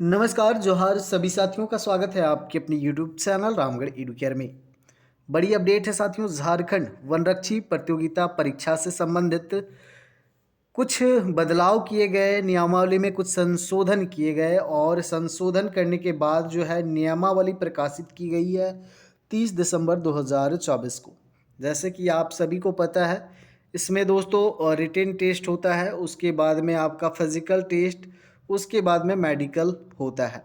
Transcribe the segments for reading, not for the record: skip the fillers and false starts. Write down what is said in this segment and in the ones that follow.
नमस्कार जोहार सभी साथियों का स्वागत है आपके अपने यूट्यूब चैनल रामगढ़ एडुकेयर में। बड़ी अपडेट है साथियों, झारखंड वनरक्षी प्रतियोगिता परीक्षा से संबंधित कुछ बदलाव किए गए, नियमावली में कुछ संशोधन किए गए और संशोधन करने के बाद जो है नियमावली प्रकाशित की गई है 30 दिसंबर 2024 को। जैसे कि आप सभी को पता है, इसमें दोस्तों रिटेन टेस्ट होता है, उसके बाद में आपका फिजिकल टेस्ट, उसके बाद में मेडिकल होता है।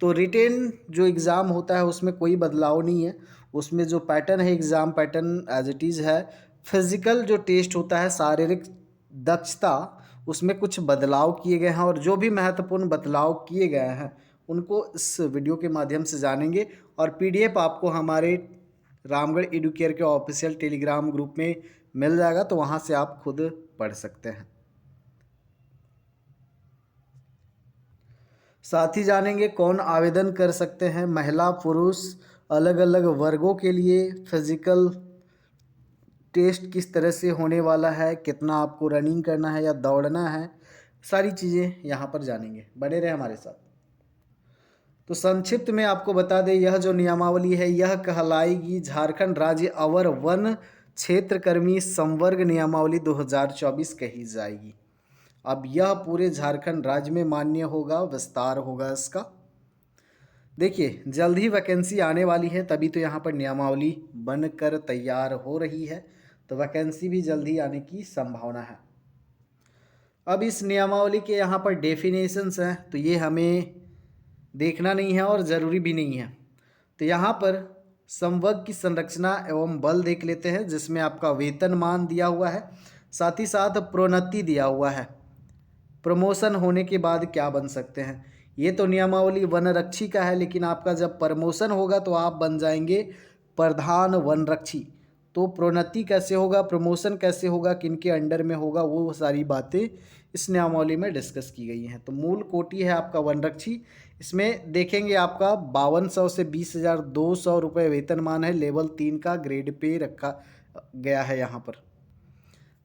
तो रिटेन जो एग्ज़ाम होता है उसमें कोई बदलाव नहीं है, उसमें जो पैटर्न है exam pattern as it is है। फिजिकल जो टेस्ट होता है शारीरिक दक्षता, उसमें कुछ बदलाव किए गए हैं और जो भी महत्वपूर्ण बदलाव किए गए हैं उनको इस वीडियो के माध्यम से जानेंगे और पीडीएफ आपको हमारे रामगढ़ एडुकेयर के ऑफिशियल टेलीग्राम ग्रुप में मिल जाएगा, तो वहाँ से आप खुद पढ़ सकते हैं। साथ ही जानेंगे कौन आवेदन कर सकते हैं, महिला पुरुष अलग अलग वर्गों के लिए फिजिकल टेस्ट किस तरह से होने वाला है, कितना आपको रनिंग करना है या दौड़ना है, सारी चीज़ें यहाँ पर जानेंगे। बने रहे हमारे साथ। तो संक्षिप्त में आपको बता दें, यह जो नियमावली है यह कहलाएगी झारखंड राज्य अवर वन क्षेत्रकर्मी संवर्ग नियमावली 2024 कही जाएगी। अब यह पूरे झारखंड राज्य में मान्य होगा, विस्तार होगा इसका। देखिए जल्द ही वैकेंसी आने वाली है, तभी तो यहाँ पर नियमावली बनकर तैयार हो रही है, तो वैकेंसी भी जल्द ही आने की संभावना है। अब इस नियमावली के यहाँ पर डेफिनेशंस हैं, तो ये हमें देखना नहीं है और ज़रूरी भी नहीं है। तो यहाँ पर संवर्ग की संरचना एवं बल देख लेते हैं, जिसमें आपका वेतनमान दिया हुआ है, साथ ही साथ प्रोन्नति दिया हुआ है, प्रमोशन होने के बाद क्या बन सकते हैं। ये तो नियमावली वनरक्षी का है, लेकिन आपका जब प्रमोशन होगा तो आप बन जाएंगे प्रधान वनरक्षी। तो प्रोन्नति कैसे होगा, प्रमोशन कैसे होगा, किनके अंडर में होगा, वो सारी बातें इस नियमावली में डिस्कस की गई हैं। तो मूल कोटि है आपका वनरक्षी, इसमें देखेंगे आपका 5200 से 20,200 रुपये वेतनमान है, लेवल 3 का ग्रेड पे रखा गया है यहाँ पर।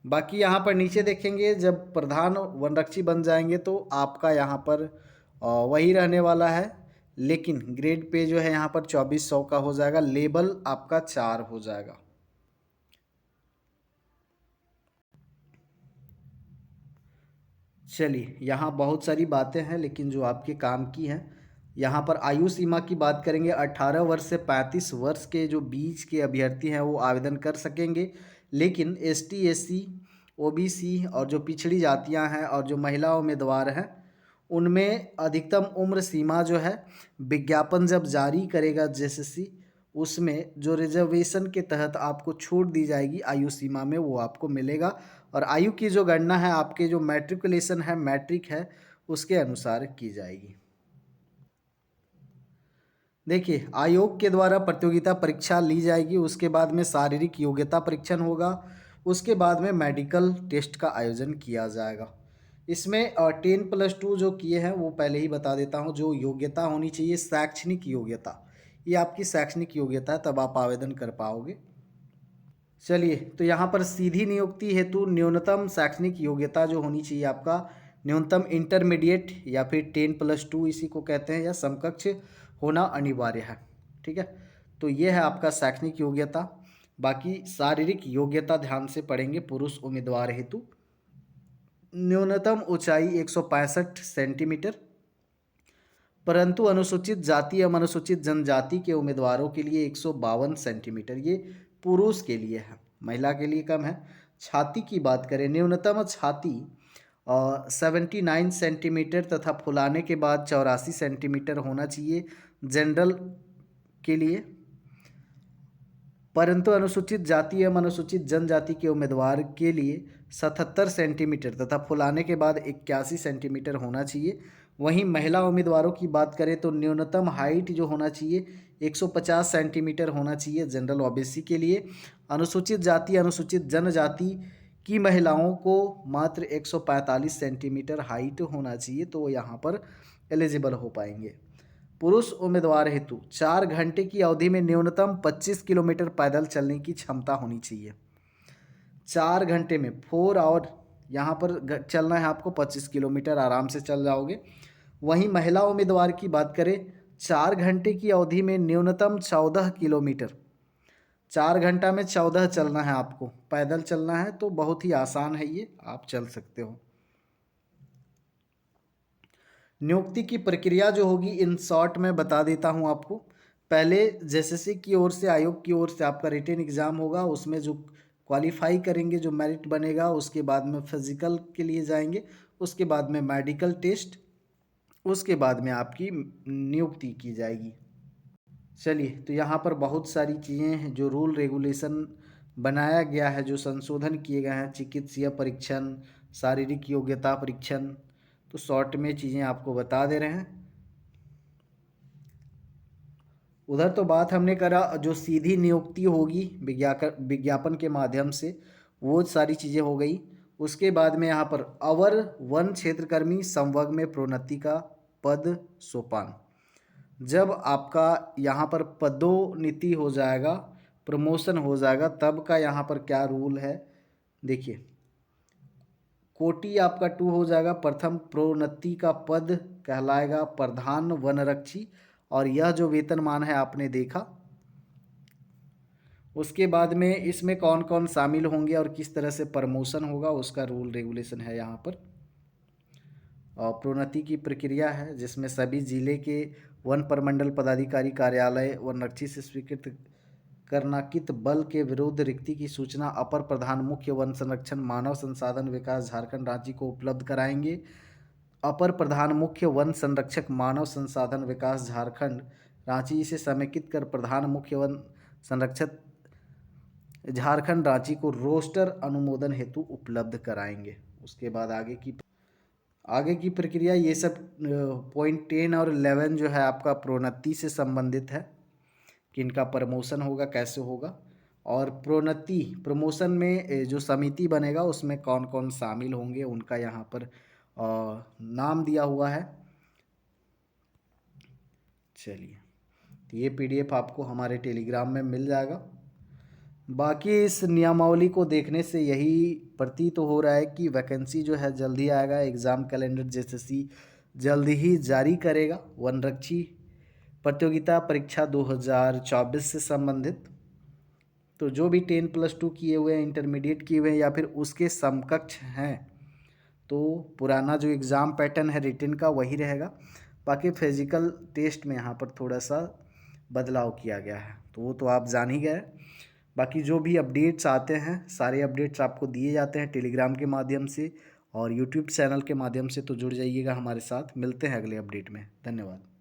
बाकी यहाँ पर नीचे देखेंगे, जब प्रधान वनरक्षी बन जाएंगे तो आपका यहाँ पर वही रहने वाला है, लेकिन ग्रेड पे जो है यहाँ पर 2400 का हो जाएगा, लेवल आपका 4 हो जाएगा। चलिए यहाँ बहुत सारी बातें हैं, लेकिन जो आपके काम की हैं, यहाँ पर आयु सीमा की बात करेंगे। 18 वर्ष से 35 वर्ष के जो बीच के अभ्यर्थी हैं वो आवेदन कर सकेंगे, लेकिन एसटी, एससी, ओबीसी और जो पिछड़ी जातियां हैं और जो महिला उम्मीदवार हैं उनमें अधिकतम उम्र सीमा जो है विज्ञापन जब जारी करेगा जेएसएससी, उसमें जो रिजर्वेशन के तहत आपको छूट दी जाएगी आयु सीमा में वो आपको मिलेगा। और आयु की जो गणना है आपके जो मैट्रिकुलेशन है, मैट्रिक है, उसके अनुसार की जाएगी। देखिए आयोग के द्वारा प्रतियोगिता परीक्षा ली जाएगी, उसके बाद में शारीरिक योग्यता परीक्षण होगा, उसके बाद में मेडिकल टेस्ट का आयोजन किया जाएगा। इसमें 10+2 जो किए हैं वो पहले ही बता देता हूँ। जो योग्यता होनी चाहिए शैक्षणिक योग्यता, ये आपकी शैक्षणिक योग्यता है, तब आप आवेदन कर पाओगे। चलिए तो यहाँ पर सीधी नियुक्ति हेतु न्यूनतम शैक्षणिक योग्यता जो होनी चाहिए आपका, न्यूनतम इंटरमीडिएट या फिर 10+2 इसी को कहते हैं, या समकक्ष होना अनिवार्य है। ठीक है, तो ये है आपका शैक्षणिक योग्यता। बाकी शारीरिक योग्यता ध्यान से पढ़ेंगे। पुरुष उम्मीदवार हेतु न्यूनतम ऊंचाई 165 सेंटीमीटर, परंतु अनुसूचित जाति एवं अनुसूचित जनजाति के उम्मीदवारों के लिए 152 सेंटीमीटर, ये पुरुष के लिए है, महिला के लिए कम है। छाती की बात करें, न्यूनतम छाती 79 सेंटीमीटर तथा फुलाने के बाद 84 सेंटीमीटर होना चाहिए जनरल के लिए, परंतु अनुसूचित जाति एवं अनुसूचित जनजाति के उम्मीदवार के लिए 77 सेंटीमीटर तथा फुलाने के बाद 81 सेंटीमीटर होना चाहिए। वहीं महिला उम्मीदवारों की बात करें तो न्यूनतम हाइट जो होना चाहिए 150 सेंटीमीटर होना चाहिए जनरल ओबीसी के लिए। अनुसूचित जाति अनुसूचित जनजाति की महिलाओं को मात्र 145 सेंटीमीटर हाइट होना चाहिए, तो वो यहाँ पर एलिजिबल हो पाएंगे। पुरुष उम्मीदवार हेतु 4 घंटे की अवधि में न्यूनतम 25 किलोमीटर पैदल चलने की क्षमता होनी चाहिए। 4 घंटे में 4 आवर यहाँ पर चलना है आपको, 25 किलोमीटर आराम से चल जाओगे। वहीं महिला उम्मीदवार की बात करें, 4 घंटे की अवधि में न्यूनतम 14 किलोमीटर, 4 घंटा में 14 चलना है आपको, पैदल चलना है, तो बहुत ही आसान है ये, आप चल सकते हो। नियुक्ति की प्रक्रिया जो होगी इन शॉर्ट में बता देता हूँ आपको। पहले जेएसएससी की ओर से, आयोग की ओर से आपका रिटन एग्ज़ाम होगा, उसमें जो क्वालिफाई करेंगे, जो मेरिट बनेगा, उसके बाद में फिजिकल के लिए जाएंगे, उसके बाद में मेडिकल टेस्ट, उसके बाद में आपकी नियुक्ति की जाएगी। चलिए, तो यहाँ पर बहुत सारी चीज़ें हैं, जो रूल रेगुलेशन बनाया गया है, जो संशोधन किए गए हैं, चिकित्सीय परीक्षण, शारीरिक योग्यता परीक्षण, तो शॉर्ट में चीज़ें आपको बता दे रहे हैं। उधर तो बात हमने करा जो सीधी नियुक्ति होगी विज्ञापन के माध्यम से, वो सारी चीज़ें हो गई। उसके बाद में यहाँ पर अवर वन क्षेत्रकर्मी संवर्ग में प्रोन्नति का पद सोपान, जब आपका यहाँ पर पदोन्नति हो जाएगा, प्रमोशन हो जाएगा, तब का यहाँ पर क्या रूल है देखिए। कोटि आपका 2 हो जाएगा, प्रथम प्रोन्नति का पद कहलाएगा प्रधान वनरक्षी, और यह जो वेतनमान है आपने देखा। उसके बाद में इसमें कौन कौन शामिल होंगे और किस तरह से प्रमोशन होगा, उसका रूल रेगुलेशन है यहाँ पर। और प्रोन्नति की प्रक्रिया है, जिसमें सभी जिले के वन प्रमंडल पदाधिकारी कार्यालय वनरक्षी से स्वीकृत करनाकित बल के विरुद्ध रिक्ति की सूचना अपर प्रधान मुख्य वन संरक्षण मानव संसाधन विकास झारखंड रांची को उपलब्ध कराएंगे। अपर प्रधान मुख्य वन संरक्षक मानव संसाधन विकास झारखंड रांची इसे समेकित कर प्रधान मुख्य वन संरक्षक झारखंड रांची को रोस्टर अनुमोदन हेतु उपलब्ध कराएंगे। उसके बाद आगे की प्रक्रिया, ये सब पॉइंट 10 और 11 जो है आपका प्रोन्नति से संबंधित है कि इनका प्रमोशन होगा, कैसे होगा, और प्रोन्नति प्रमोशन में जो समिति बनेगा उसमें कौन कौन शामिल होंगे, उनका यहाँ पर नाम दिया हुआ है। चलिए, तो ये PDF आपको हमारे टेलीग्राम में मिल जाएगा। बाकी इस नियमावली को देखने से यही प्रतीत हो रहा है कि वैकेंसी जो है जल्द ही आएगा, एग्ज़ाम कैलेंडर जेएसएससी जल्द ही जारी करेगा वनरक्षी प्रतियोगिता परीक्षा 2024 से संबंधित। तो जो भी 10+2 किए हुए हैं, इंटरमीडिएट किए हुए हैं, या फिर उसके समकक्ष हैं, तो पुराना जो एग्ज़ाम पैटर्न है रिटन का वही रहेगा। बाकी फिजिकल टेस्ट में यहाँ पर थोड़ा सा बदलाव किया गया है, तो वो तो आप जान ही गए। बाकी जो भी अपडेट्स आते हैं, सारे अपडेट्स आपको दिए जाते हैं टेलीग्राम के माध्यम से और यूट्यूब चैनल के माध्यम से, तो जुड़ जाइएगा हमारे साथ। मिलते हैं अगले अपडेट में। धन्यवाद।